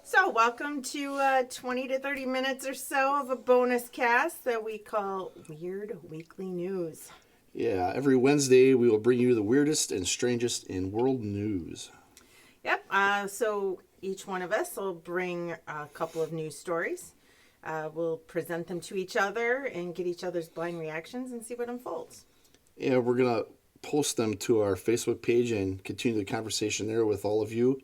So, welcome to 20 to 30 minutes or so of a bonus cast that we call Weird Weekly News. Yeah, every Wednesday we will bring you the weirdest and strangest in world news. Yep, so each one of us will bring a couple of news stories. We'll present them to each other and get each other's blind reactions and see what unfolds. Yeah, we're going to post them to our Facebook page and continue the conversation there with all of you.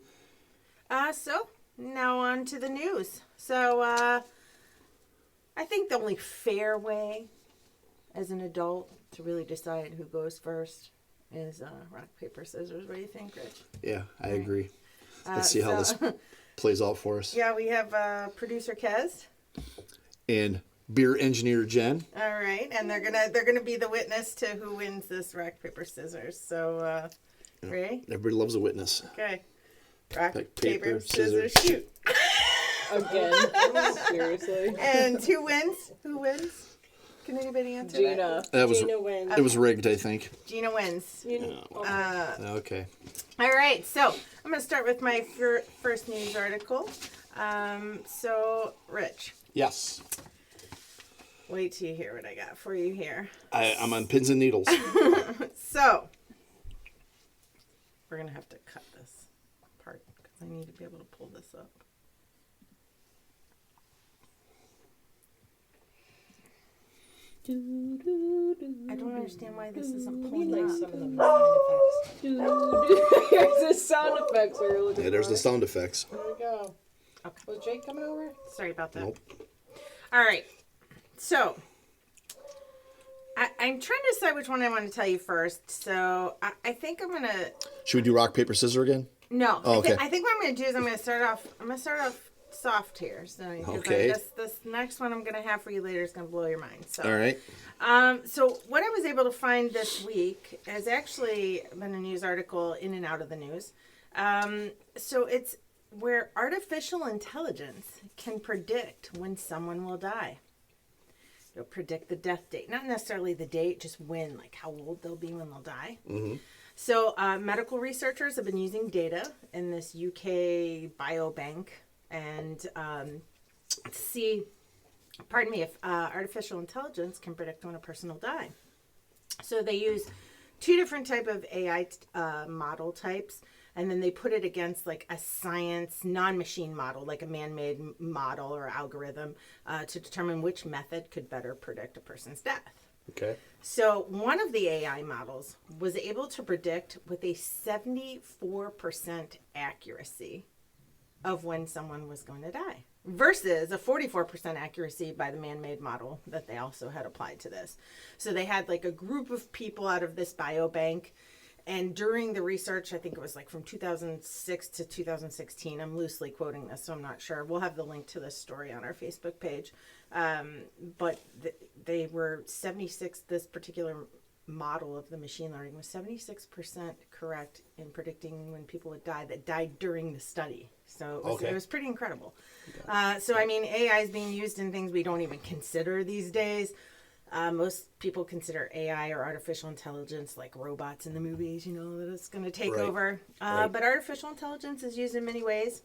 So, now on to the news. So, I think the only fair way as an adult to really decide who goes first is rock, paper, scissors. What do you think, Rich? Yeah, I agree. Let's see how this plays out for us. Yeah, we have producer Kez. And beer engineer Jen. All right, and they're gonna be the witness to who wins this rock, paper, scissors. So, ready? Everybody loves a witness. Okay. Rock, Paper, scissors, scissors, shoot. Again. Seriously. And who wins? Who wins? Can anybody answer Gina. That was Gina wins. It was rigged, I think. Gina wins. Okay. All right, so I'm going to start with my first news article. So, Rich, Yes. wait till you hear what I got for you here. I'm on pins and needles. So, we're going to have to cut this part because I need to be able to pull this up. I don't understand why this isn't pulling like up. some of the sound effects. Here's the sound effects we were looking Yeah, there's for. the sound effects. There we go. Okay. Was Jake coming over? Sorry about that. Nope. All right. So, I'm trying to decide which one I want to tell you first. So, I think I'm going to... Should we do rock, paper, scissors again? No. Oh, okay. I think what I'm going to do is I'm going to start off soft here. So, Okay. This next one I'm going to have for you later is going to blow your mind. So, All right. So what I was able to find this week has actually been a news article in and out of the news. So it's where artificial intelligence can predict when someone will die. It'll predict the death date, not necessarily the date, just when, like how old they'll be when they'll die. Mm-hmm. So medical researchers have been using data in this UK biobank and to see, pardon me, if artificial intelligence can predict when a person will die. So they use two different type of AI model types, and then they put it against like a science non-machine model, like a man-made model or algorithm, to determine which method could better predict a person's death. Okay. So one of the AI models was able to predict with a 74% accuracy of when someone was going to die versus a 44% accuracy by the man-made model that they also had applied to this. So they had like a group of people out of this biobank, and during the research, I think it was like from 2006 to 2016, I'm loosely quoting this, so I'm not sure. We'll have the link to this story on our Facebook page. But they were 76, this particular model of the machine learning was 76% correct in predicting when people would die that died during the study. So it was pretty incredible. So, I mean, AI is being used in things we don't even consider these days. Most people consider AI or artificial intelligence like robots in the movies, you know, that it's going to take over. But artificial intelligence is used in many ways.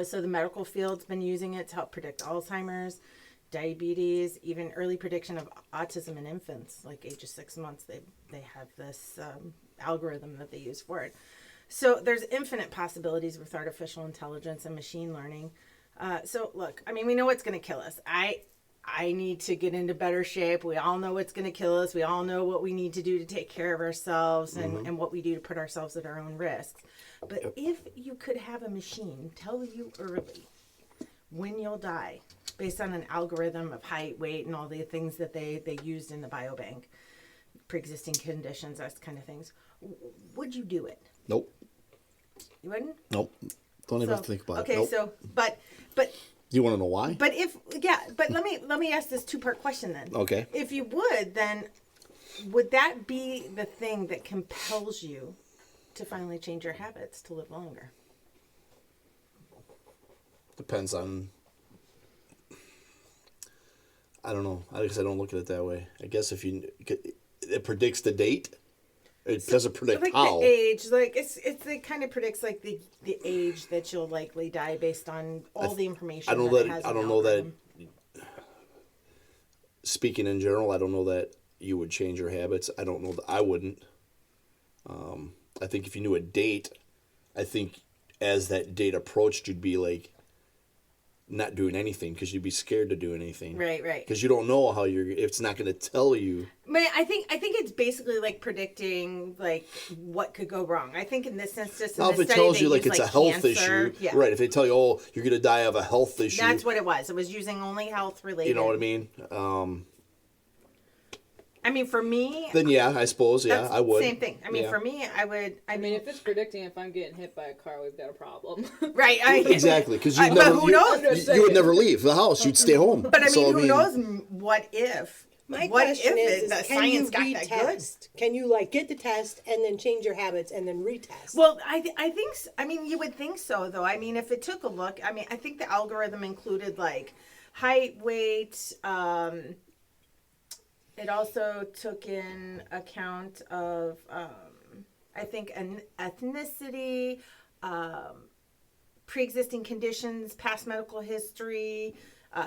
So the medical field's been using it to help predict Alzheimer's, diabetes, even early prediction of autism in infants, like age of 6 months. They have this algorithm that they use for it. So there's infinite possibilities with artificial intelligence and machine learning. So look, I mean, we know what's going to kill us. I need to get into better shape. We all know what's going to kill us. We all know what we need to do to take care of ourselves and what we do to put ourselves at our own risks. But if you could have a machine tell you early when you'll die based on an algorithm of height, weight, and all the things that they used in the biobank, pre-existing conditions, that kind of things, would you do it? Nope. You wouldn't? Nope. Don't even have to think about it. Okay, Nope. so, but Do you want to know why? but let me ask this two-part question then. Okay. If you would, then would that be the thing that compels you to finally change your habits to live longer? Depends on... I don't know. I guess I don't look at it that way. I guess if it predicts the date. It doesn't predict like how. the age, like it kind of predicts like the age that you'll likely die based on all the information. I don't know that. Speaking in general, I don't know that you would change your habits. I don't know that I wouldn't. I think if you knew a date, I think as that date approached, you'd be like not doing anything because you'd be scared to do anything. Right. Because you don't know how you're. If it's not going to tell you. I think it's basically like predicting like what could go wrong. I think in this instance, Now, if it tells you like it's a health issue, right? If they tell you, oh, you're going to die of a health issue, that's what it was. It was using only health related. You know what I mean? I mean, for me, then yeah, I suppose I would. Same thing. I mean, for me, I would. I mean, if it's predicting if I'm getting hit by a car, we've got a problem. Right. Exactly, because you would never leave the house. You'd stay home. But I mean, who knows? What if? My what question if is can you retest? Can you like get the test and then change your habits and then retest? Well, I think. I mean, you would think so, though. I mean, if it took a look, I mean, I think the algorithm included like height, weight. It also took in account of, I think, an ethnicity, pre-existing conditions, past medical history,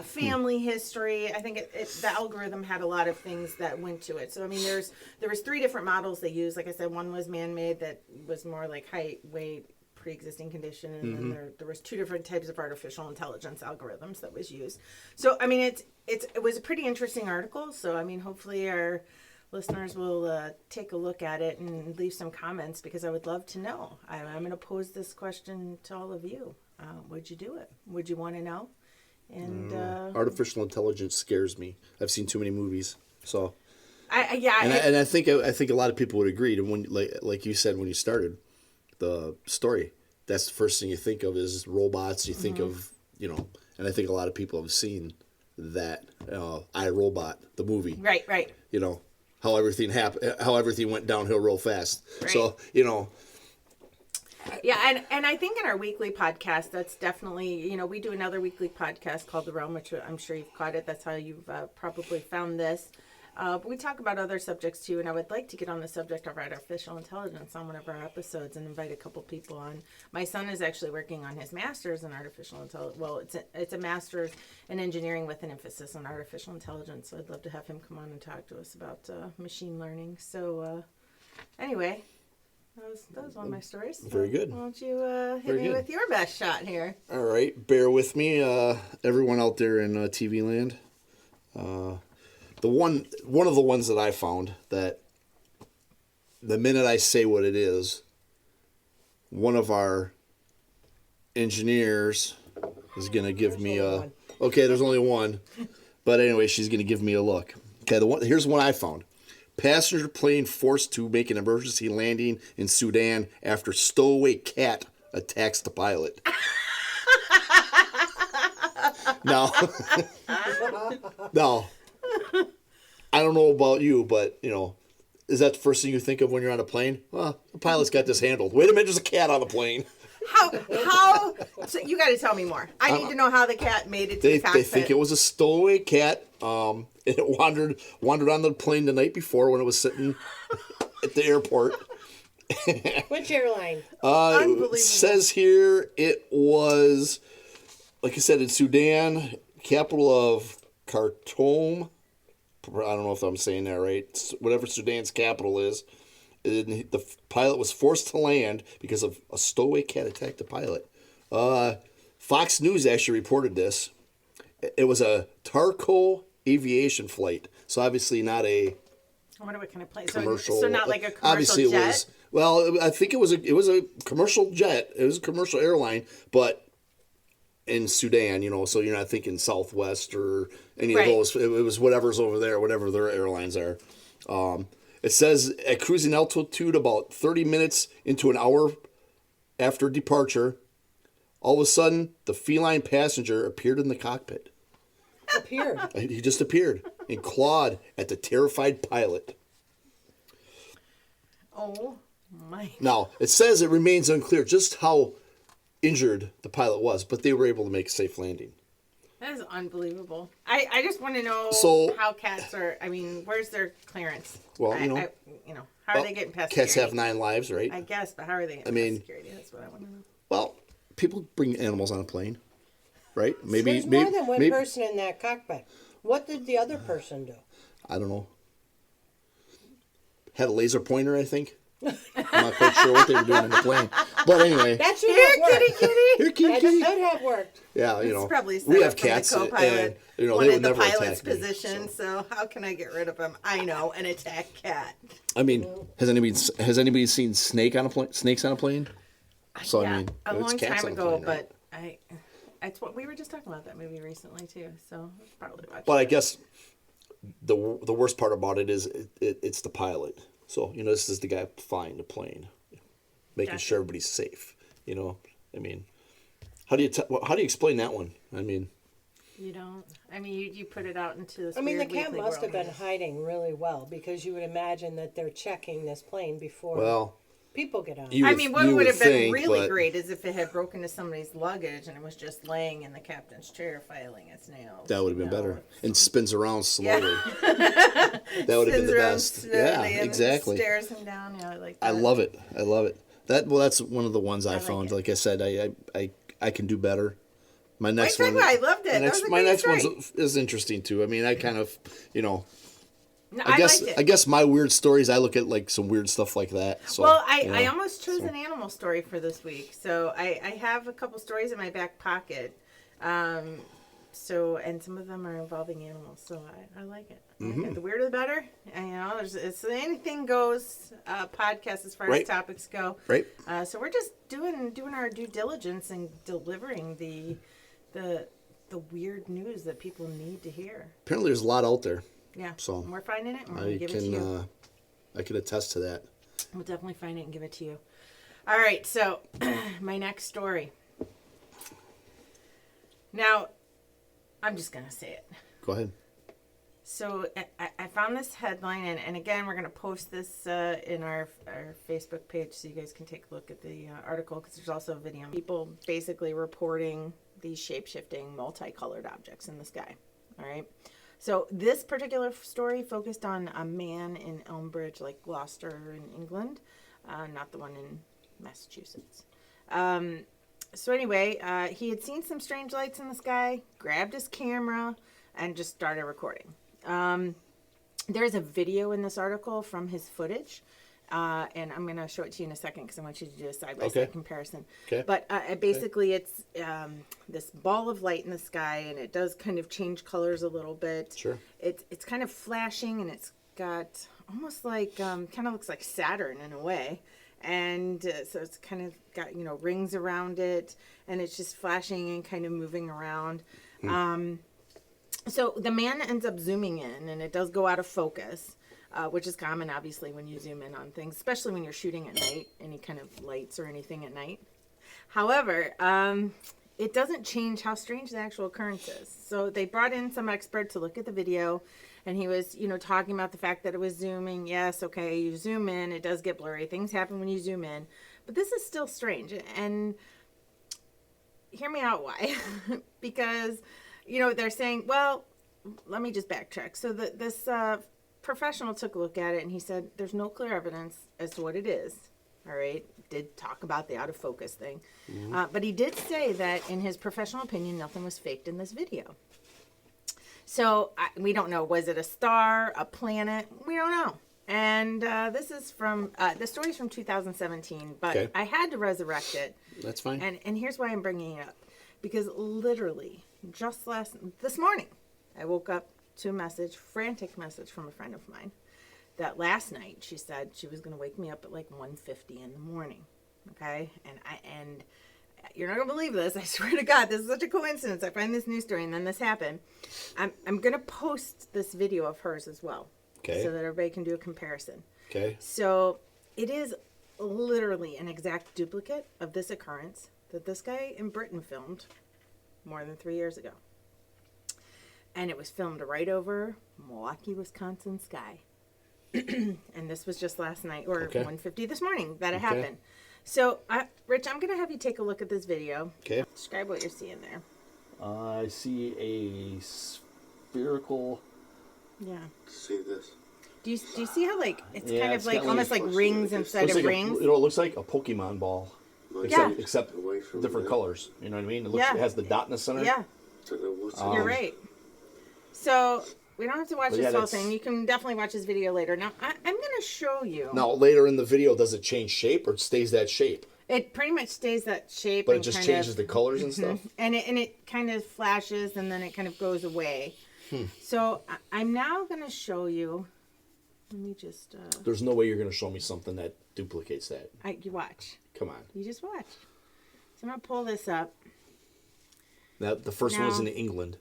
family history. I think the algorithm had a lot of things that went to it. So I mean, there was 3 different models they used. Like I said, one was man-made that was more like height, weight, pre-existing condition, and then there was 2 different types of artificial intelligence algorithms that was used. So I mean, it was a pretty interesting article. So I mean, hopefully our listeners will take a look at it and leave some comments because I would love to know. I'm going to pose this question to all of you. Would you do it? Would you want to know? And artificial intelligence scares me. I've seen too many movies, so I think a lot of people would agree. And when like you said when you started the story, that's the first thing you think of is robots. You think of and I think a lot of people have seen that I, Robot, the movie. Right. How everything happened, how everything went downhill real fast. Right. So Yeah, and I think in our weekly podcast, that's definitely, we do another weekly podcast called The Realm, which I'm sure you've caught it. That's how you've probably found this. But we talk about other subjects too, and I would like to get on the subject of artificial intelligence on one of our episodes and invite a couple people on. My son is actually working on his master's in artificial intelligence. Well, it's a master's in engineering with an emphasis on artificial intelligence. So I'd love to have him come on and talk to us about machine learning. So anyway, that was one of my stories. So very good. Why don't you hit me with your best shot here? All right, bear with me, everyone out there in TV land. One of the ones that I found that the minute I say what it is, one of our engineers is going to give me a... Okay, there's only one. But anyway, she's going to give me a look. Okay, here's one I found. Passenger plane forced to make an emergency landing in Sudan after stowaway cat attacks the pilot. Now, I don't know about you, but, is that the first thing you think of when you're on a plane? Well, the pilot's got this handled. Wait a minute, there's a cat on the plane. How? So you got to tell me more. I need to know how the cat made it to the cockpit. They think it was a stowaway cat. It wandered on the plane the night before when it was sitting at the airport. Which airline? Unbelievable. It says here it was, like I said, in Sudan, capital of Khartoum. I don't know if I'm saying that right. Whatever Sudan's capital is. The pilot was forced to land because of a stowaway cat attacked the pilot. Fox News actually reported this. It was a Tarco aviation flight, so obviously not a. I wonder what kind of plane. Commercial. So not like a commercial obviously jet. It was. Well, I think it was a commercial jet. It was a commercial airline, but in Sudan, so you're not thinking Southwest or any of those. It was whatever's over there, whatever their airlines are. It says at cruising altitude about 30 minutes into an hour after departure, all of a sudden the feline passenger appeared in the cockpit. Appeared. He just appeared and clawed at the terrified pilot. Oh my! Now it says it remains unclear just how injured the pilot was, but they were able to make a safe landing. That is unbelievable. I just want to know So- how cats are. I mean, where's their clearance? Well, how are they getting past Cats security? have 9 lives, right? I guess, but how are they getting mean- past security? That's what I want to know. Well, people bring animals on a plane, right? There's more than one person in that cockpit. What did the other person do? I don't know. Had a laser pointer, I think. I'm not quite sure what they were doing in the plane. But anyway. That should have worked. Here, kitty, That kitty. should have worked. Yeah, It's probably set we up have from cats, the co-pilot. and they wanted would the never pilot's attack me. position. So how can I get rid of him? I know, an attack cat. I mean, has anybody seen snakes on a plane? So Yeah, I mean, a it's long cats time on a ago, plane, right? but it's what we were just talking about that movie recently too. So I should probably watch. But I it. guess the worst part about it is it's the pilot. So this is the guy flying the plane, making Gotcha. sure everybody's safe. I mean, how do you explain that one? I mean, You don't. I mean, you put it out into this. I mean, the weird cat weekly must have world. been hiding really well because you would imagine that they're checking this plane before well, people get on. I mean, what you would have been think, really but- great is if it had broken into somebody's luggage and it was just laying in the captain's chair filing its nails. That would have been better. And spins around Yeah. slowly. That would have been the best. Yeah, exactly. Stares him down. Yeah, I like that. I love it. I love it. That's one of the ones I like found. it. Like I said, I can do better. My next one. I loved it. That was a My great next story. one is interesting too. I mean, I kind of, No, I guess liked it. I guess my weird stories. I look at like some weird stuff like that. So, Well, I almost chose an animal story for this week. So I have a couple stories in my back pocket. And some of them are involving animals. So I like it. I like it. The weirder the better. And, it's an anything goes podcast as far Right. as topics go. Right. So we're just doing our due diligence and delivering the weird news that people need to hear. Apparently, there's a lot out there. Yeah. So, we're finding it and we're going I to give it to you. I can attest to that. We'll definitely find it and give it to you. All right, so my next story. Now, I'm just going to say it. Go ahead. So I found this headline, and again, we're going to post this in our Facebook page so you guys can take a look at the article because there's also a video. People basically reporting these shape-shifting multicolored objects in the sky. All right. So this particular story focused on a man in Elmbridge, like Gloucester in England, not the one in Massachusetts. So anyway, he had seen some strange lights in the sky, grabbed his camera, and just started recording. There's a video in this article from his footage, and I'm going to show it to you in a second because I want you to do a side-by-side Okay. comparison. Okay. But basically, it's this ball of light in the sky, and it does kind of change colors a little bit. Sure. It's kind of flashing, and it's got almost like kind of looks like Saturn in a way. And so it's kind of got rings around it, and it's just flashing and kind of moving around. So the man ends up zooming in, and it does go out of focus, which is common, obviously, when you zoom in on things, especially when you're shooting at night, any kind of lights or anything at night. However, it doesn't change how strange the actual occurrence is. So they brought in some expert to look at the video, and he was, talking about the fact that it was zooming. Yes, okay, you zoom in, it does get blurry. Things happen when you zoom in. But this is still strange. And hear me out why. Because, they're saying, well, let me just backtrack. So this professional took a look at it, and he said there's no clear evidence as to what it is. All right. Did talk about the out of focus thing. But he did say that, in his professional opinion, nothing was faked in this video. So we don't know. Was it a star, a planet? We don't know. And this is from the story's from 2017, but Okay. I had to resurrect it. That's fine. And here's why I'm bringing it up, because literally just this morning, I woke up to a frantic message from a friend of mine, that last night she said she was going to wake me up at like 1:50 in the morning. Okay, and you're not gonna believe this. I swear to God, this is such a coincidence. I find this news story and then this happened. I'm gonna post this video of hers as well, Okay. so that everybody can do a comparison. Okay. So it is literally an exact duplicate of this occurrence that this guy in Britain filmed more than 3 years ago, and it was filmed right over Milwaukee, Wisconsin sky. And this was just last night, or Okay. 1:50 this morning, that it Okay. happened. So, Rich, I'm going to have you take a look at this video. Okay. Describe what you're seeing there. I see a spherical. Yeah. See this? Do you see how like it's Yeah, kind it's of like got almost like rings inside Looks of like rings? it looks like a Pokemon ball, Yeah. except Away from different there. colors. You know what I mean? It looks Yeah. it has the dot in the center. Yeah, Don't know what's you're right. So we don't have to watch But this yeah, whole that's- thing. You can definitely watch this video later. Now I'm going to show you. Now later in the video, does it change shape or it stays that shape? It pretty much stays that shape, But it and just kind changes of, the colors and stuff. and it kind of flashes and then it kind of goes away. Hmm. So I'm now going to show you. Let me just. There's no way you're going to show me something that duplicates that. You watch. Come on. You just watch. So I'm going to pull this up. Now the first one was Now- in England.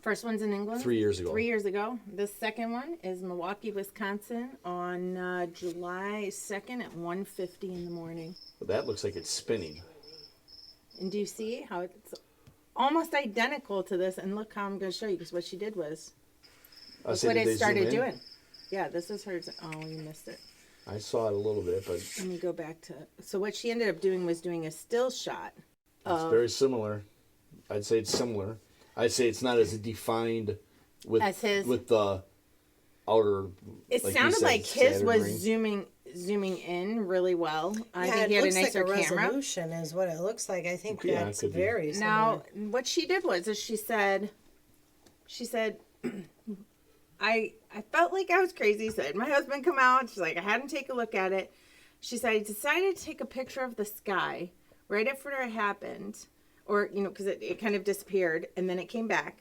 First one's in England. 3 years ago. 3 years ago. The second one is Milwaukee, Wisconsin on July 2nd at 1:50 in the morning. But that looks like it's spinning. And do you see how it's almost identical to this? And look how I'm going to show you, because what she did was, look what it started doing. Yeah, this is hers. Oh, you missed it. I saw it a little bit, but Let me go back to. So what she ended up doing was doing a still shot. it's very similar. I'd say it's similar. I'd say it's not as defined with As his. with the outer. It like you sounded said, like his Saturn was ring. zooming in really well. I Yeah, think it he had a looks nicer like a camera. resolution is what it looks like. I think Yeah, it that's could be. very similar. Now, what she did was, is she said, I felt like I was crazy. So I had my husband come out. She's like, I had him take a look at it. She said, I decided to take a picture of the sky right after it happened, or, because it kind of disappeared and then it came back.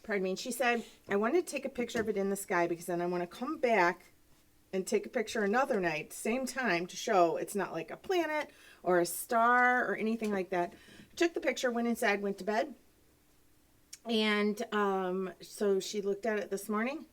Pardon me. And she said, I wanted to take a picture of it in the sky because then I want to come back and take a picture another night, same time, to show it's not like a planet or a star or anything like that. Took the picture, went inside, went to bed. And so she looked at it this morning,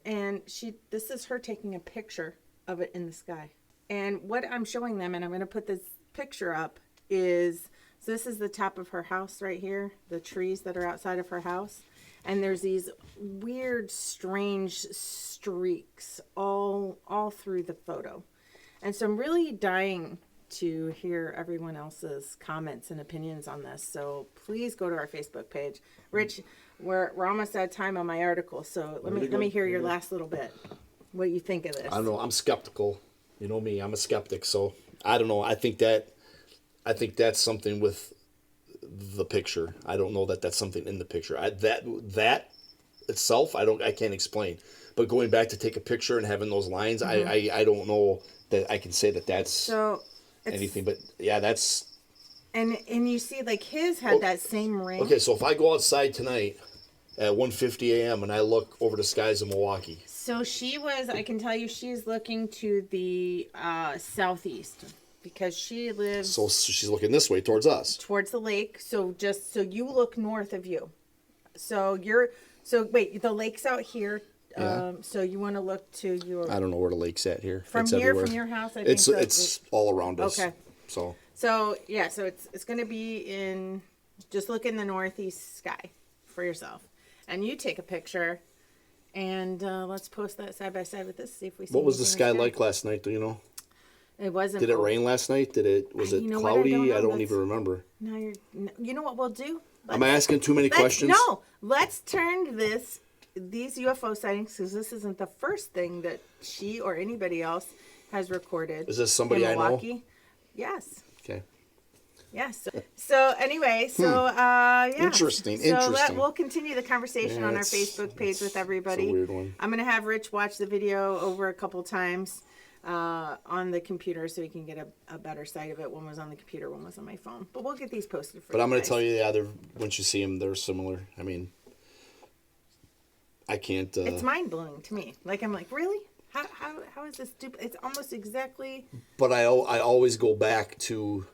and this is her taking a picture of it in the sky. And what I'm showing them, and I'm going to put this picture up, is, so this is the top of her house right here, the trees that are outside of her house. And there's these weird, strange streaks all through the photo. And so I'm really dying to hear everyone else's comments and opinions on this. So please go to our Facebook page. Rich, we're almost out of time on my article, so let me hear your last little bit. What you think of this? I don't know. I'm skeptical. You know me. I'm a skeptic. So I don't know. I think that's something with the picture. I don't know that that's something in the picture. That itself, I can't explain. But going back to take a picture and having those lines, I don't know that I can say that that's so anything. But yeah, that's. And you see, like his had that same ring. Okay, so if I go outside tonight at 1:50 a.m. and I look over the skies of Milwaukee. So I can tell you, she's looking to the southeast because she lives So she's looking this way towards us. towards the lake. So you look north of you. So wait, the lake's out here. Yeah. So you want to look to your I don't know where the lake's at here. from It's here everywhere. from your house. I think It's all around us. Okay. So So it's going to be in, just look in the northeast sky for yourself, and you take a picture, and let's post that side by side with this. See if we see. what was the anything sky in like last night? Do you know? It wasn't. Did it rain last night? Was it You know what? I don't cloudy? know. I don't Let's- even remember. No, you know what we'll do? Am I asking too many questions? No, let's turn these UFO sightings, because this isn't the first thing that she or anybody else has recorded. Is this somebody in I know? Milwaukee. Yes. Okay. Yes. So anyway, yeah. Interesting, So interesting. we'll continue the conversation Yeah, on our it's- Facebook page with everybody. it's a weird one. I'm gonna have Rich watch the video over a couple times on the computer so he can get a better sight of it. One was on the computer, one was on my phone. But we'll get these posted for you. But I'm going to guys. tell you, yeah, once you see them, they're similar. I mean, I can't. It's mind blowing to me. Like I'm like, really? How is this stupid? It's almost exactly. But I always go back to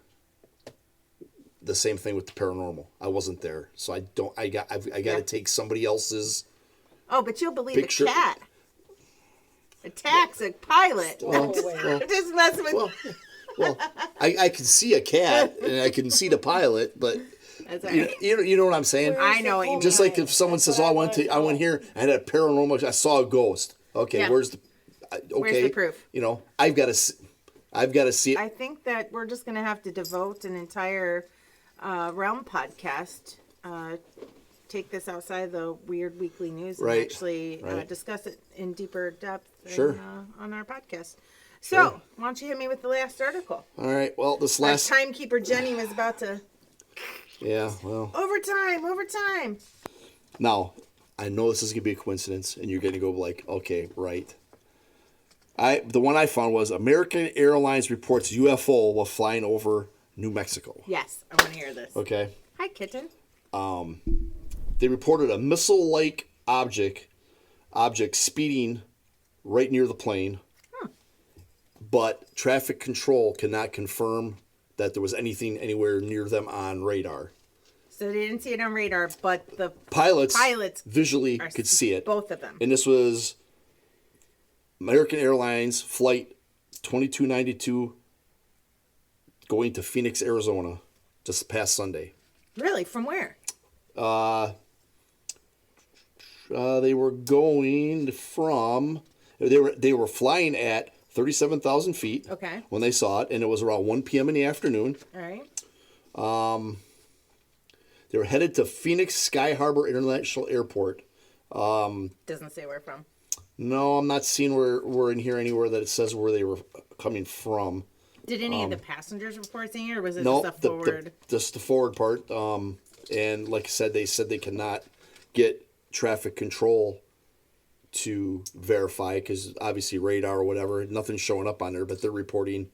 the same thing with the paranormal. I wasn't there, so I don't. I've got to take somebody else's. Oh, but you'll believe Picture- a cat attacks a pilot. Well, I'm just messing with. well, I can see a cat and I can see the pilot, but That's all right. you know what I'm saying? I know what you mean. Just like if someone says, "Oh, I went here, I had a paranormal, I saw a ghost." Okay, Yeah. where's the? Okay, the proof? You know, I've got to see it. I think that we're just going to have to devote an entire realm podcast take this outside the weird weekly news and Right, actually right. discuss it in deeper depth Sure. on our podcast. So, why don't you hit me with the last article? All right. Well, this Our last. timekeeper Jenny was about to Yeah. Well. overtime. Now, I know this is gonna be a coincidence, and you're gonna go like, okay, right. The one I found was American Airlines reports UFO while flying over New Mexico. Yes, I want to hear this. Okay. Hi, kitten. They reported a missile-like object speeding right near the plane, but traffic control cannot confirm that there was anything anywhere near them on radar. So they didn't see it on radar, but the Pilots visually are- could see it. both of them. And this was American Airlines flight 2292 going to Phoenix, Arizona, just past Sunday. Really, from where? They were going from they were flying at 37,000 feet. Okay. When they saw it, and it was around 1 p.m. in the afternoon. All right. They were headed to Phoenix Sky Harbor International Airport. Doesn't say where from. No, I'm not seeing where in here anywhere that it says where they were coming from. Did any of the passengers report seeing it, or was it No, just a forward? just the forward part. And like I said, they cannot get traffic control to verify because obviously radar or whatever, nothing's showing up on there, but they're reporting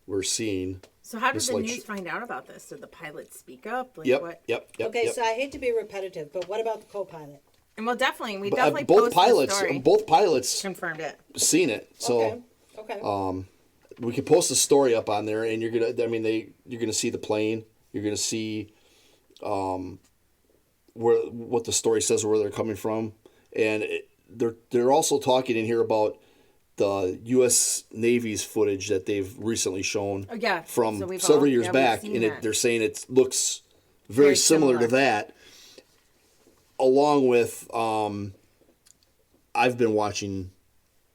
we're seeing. So how did Just the like news find out about this? Did the pilot speak up? Like Yep, what? yep. Okay, yep. so I hate to be repetitive, but what about the co-pilot? And we definitely Both posted pilots, the story. both pilots Confirmed it. seen it. So Okay. we could post a story up on there, and you're gonna see the plane. You're gonna see, what the story says, where they're coming from, and they're also talking in here about the U.S. Navy's footage that they've recently shown. Oh, yeah. From So we've several all- years yeah, we've back, seen and that. they're saying it looks very Very similar to similar. that. Along with, I've been watching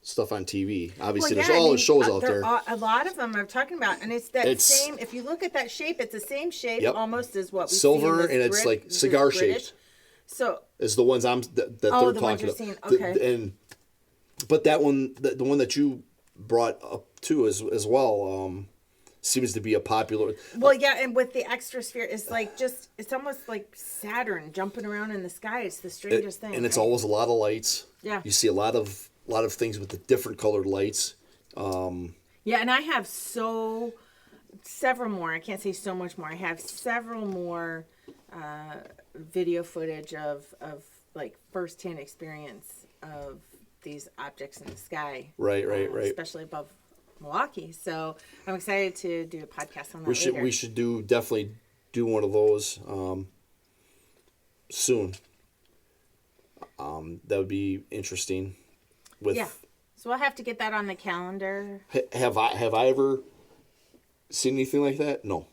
stuff on TV. Obviously, there's all the shows out there. A lot of them are talking about, and it's that It's- same. If you look at that shape, it's the same shape Yep. almost as what we Silver, see in and it's like cigar shaped. So Is the ones that they're Oh, the ones talking you're about. seeing, okay. But that one, the one that you brought up too, as well, seems to be a popular. well, yeah, and with the extra sphere, it's like it's almost like Saturn jumping around in the sky. It's the strangest thing, and it's right? always a lot of lights. Yeah. You see a lot of things with the different colored lights. Yeah, and I have several more. I can't say so much more. I have several more video footage of like firsthand experience of these objects in the sky. Right. Especially above Milwaukee. So I'm excited to do a podcast on that later. We should definitely do one of those soon. That would be interesting. Yeah. So I'll have to get that on the calendar. Have I ever seen anything like that? No.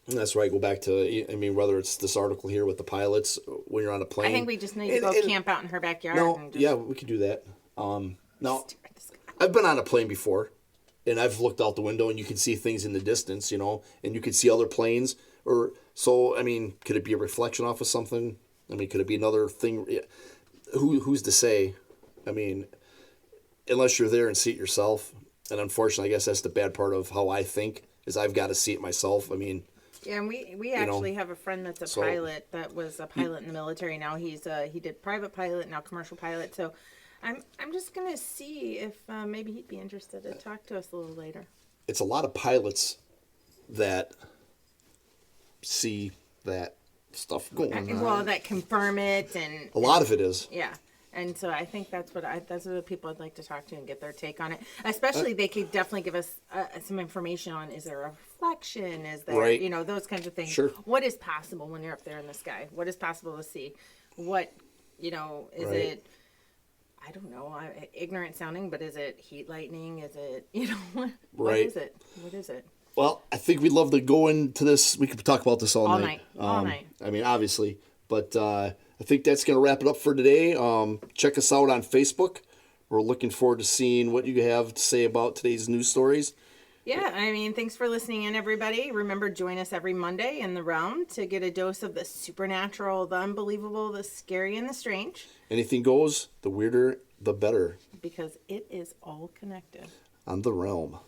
And that's where I go back to. I mean, whether it's this article here with the pilots when you're on a plane. I think we just need to go camp out in her backyard. No, and just yeah, we could do that. Now, stare at the sky. I've been on a plane before, and I've looked out the window, and you can see things in the distance, and you can see other planes. I mean, could it be a reflection off of something? I mean, could it be another thing? Yeah. Who's to say? I mean, unless you're there and see it yourself. And unfortunately, I guess that's the bad part of how I think, is I've got to see it myself. I mean, Yeah, and we actually have a friend that's a pilot that was a pilot in the military. Now he did private pilot, now commercial pilot. So I'm just gonna see if maybe he'd be interested to talk to us a little later. it's a lot of pilots that see that stuff going on. Well, that confirm it and A lot of it is. yeah. And so I think that's what the people I'd like to talk to and get their take on it. Especially, they could definitely give us some information on: is there a reflection? Is there, Right. those kinds of things? Sure. What is possible when you're up there in the sky? What is possible to see? What, is Right. it? I don't know. Ignorant sounding, but is it heat lightning? Is it, what Right. is it? What is it? Well, I think we'd love to go into this. We could talk about this all night. All night. I mean, obviously. But I think that's going to wrap it up for today. Check us out on Facebook. We're looking forward to seeing what you have to say about today's news stories. Yeah, I mean, thanks for listening in, everybody. Remember, join us every Monday in the realm to get a dose of the supernatural, the unbelievable, the scary, and the strange. Anything goes, the weirder, the better. Because it is all connected. On the realm.